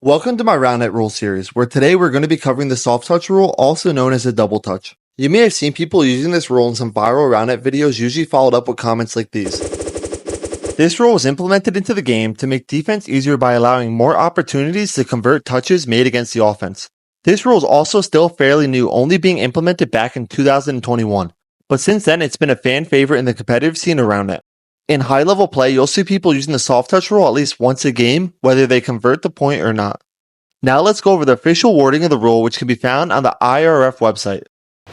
Welcome to my Roundnet Rule series, where today we're going to be covering the soft touch rule, also known as a double touch. You may have seen people using this rule in some viral Roundnet videos, usually followed up with comments like these. This rule was implemented into the game to make defense easier by allowing more opportunities to convert touches made against the offense. This rule is also still fairly new, only being implemented back in 2021, but since then it's been a fan favorite in the competitive scene around it. In high-level play, you'll see people using the soft touch rule at least once a game, whether they convert the point or not. Now let's go over the official wording of the rule, which can be found on the IRF website.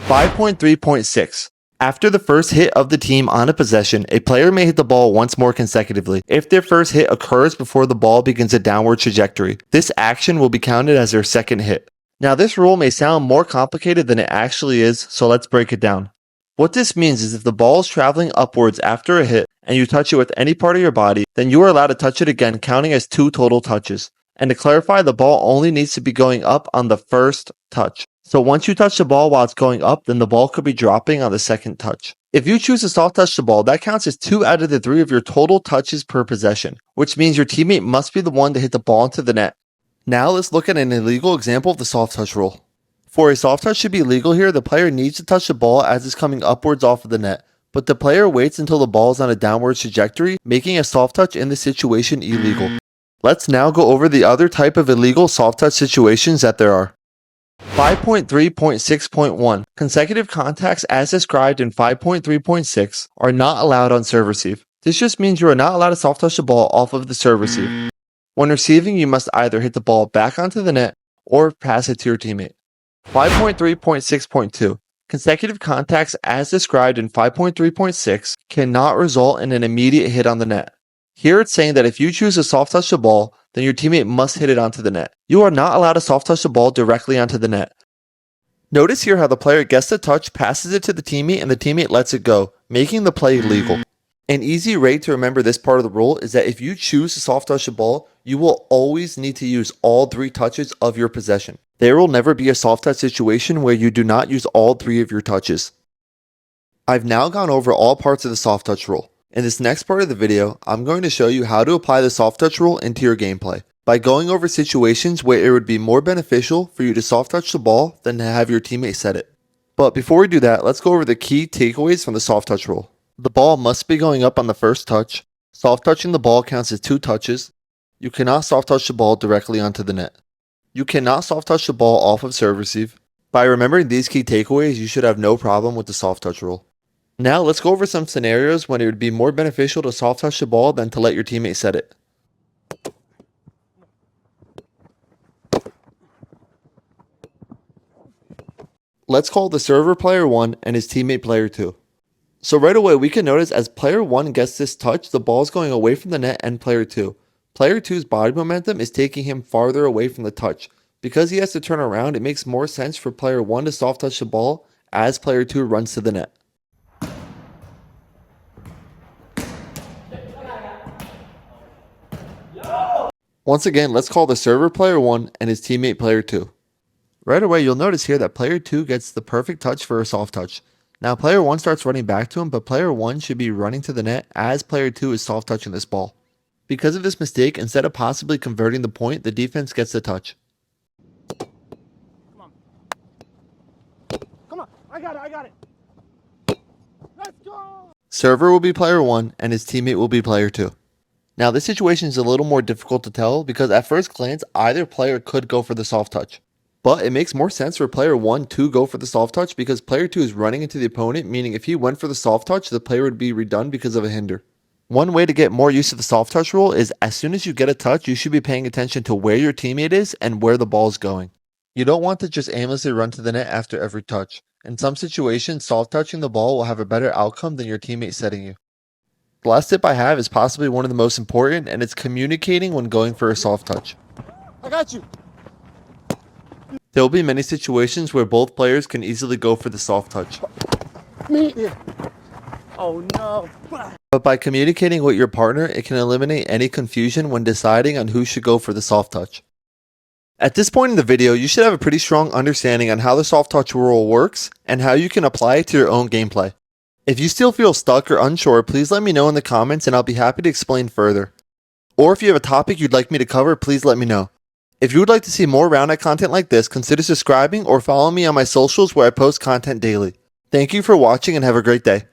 5.3.6. After the first hit of the team on a possession, a player may hit the ball once more consecutively. If their first hit occurs before the ball begins a downward trajectory, this action will be counted as their second hit. Now this rule may sound more complicated than it actually is, so let's break it down. What this means is if the ball is traveling upwards after a hit, and you touch it with any part of your body, then you are allowed to touch it again, counting as 2 total touches. And to clarify, the ball only needs to be going up on the first touch. So once you touch the ball while it's going up, then the ball could be dropping on the second touch. If you choose to soft touch the ball, that counts as 2 out of the 3 of your total touches per possession, which means your teammate must be the one to hit the ball into the net. Now let's look at an illegal example of the soft touch rule. For a soft touch to be legal here, the player needs to touch the ball as it's coming upwards off of the net, but the player waits until the ball is on a downward trajectory, making a soft touch in this situation illegal. Let's now go over the other type of illegal soft touch situations that there are. 5.3.6.1. Consecutive contacts as described in 5.3.6 are not allowed on serve receive. This just means you are not allowed to soft touch the ball off of the serve receive. When receiving, you must either hit the ball back onto the net or pass it to your teammate. 5.3.6.2. Consecutive contacts as described in 5.3.6 cannot result in an immediate hit on the net. Here it's saying that if you choose to soft touch the ball, then your teammate must hit it onto the net. You are not allowed to soft touch the ball directly onto the net. Notice here how the player gets the touch, passes it to the teammate, and the teammate lets it go, making the play legal. An easy way to remember this part of the rule is that if you choose to soft touch the ball, you will always need to use all 3 touches of your possession. There will never be a soft touch situation where you do not use all 3 of your touches. I've now gone over all parts of the soft touch rule. In this next part of the video, I'm going to show you how to apply the soft touch rule into your gameplay by going over situations where it would be more beneficial for you to soft touch the ball than to have your teammate set it. But before we do that, let's go over the key takeaways from the soft touch rule. The ball must be going up on the first touch. Soft touching the ball counts as 2 touches. You cannot soft touch the ball directly onto the net. You cannot soft touch the ball off of serve receive. By remembering these key takeaways, you should have no problem with the soft touch rule. Now let's go over some scenarios when it would be more beneficial to soft touch the ball than to let your teammate set it. Let's call the server player 1 and his teammate player 2. So right away we can notice as player 1 gets this touch, the ball is going away from the net and player 2. Player 2's body momentum is taking him farther away from the touch. Because he has to turn around, it makes more sense for player 1 to soft touch the ball as player 2 runs to the net. Once again, let's call the server player 1 and his teammate player 2. Right away, you'll notice here that player 2 gets the perfect touch for a soft touch. Now player 1 starts running back to him, but player 1 should be running to the net as player 2 is soft touching this ball. Because of this mistake, instead of possibly converting the point, the defense gets the touch. Come on, I got it. Let's go! Server will be player 1 and his teammate will be player 2. Now this situation is a little more difficult to tell because at first glance, either player could go for the soft touch. But it makes more sense for player 1 to go for the soft touch because player 2 is running into the opponent, meaning if he went for the soft touch, the player would be redone because of a hinder. One way to get more use of the soft touch rule is as soon as you get a touch, you should be paying attention to where your teammate is and where the ball is going. You don't want to just aimlessly run to the net after every touch. In some situations, soft touching the ball will have a better outcome than your teammate setting you. The last tip I have is possibly one of the most important, and it's communicating when going for a soft touch. I got you. There will be many situations where both players can easily go for the soft touch. Me. Oh no. But by communicating with your partner, it can eliminate any confusion when deciding on who should go for the soft touch. At this point in the video, you should have a pretty strong understanding on how the soft touch rule works and how you can apply it to your own gameplay. If you still feel stuck or unsure, please let me know in the comments and I'll be happy to explain further. Or if you have a topic you'd like me to cover, please let me know. If you would like to see more Roundnet content like this, consider subscribing or follow me on my socials where I post content daily. Thank you for watching and have a great day.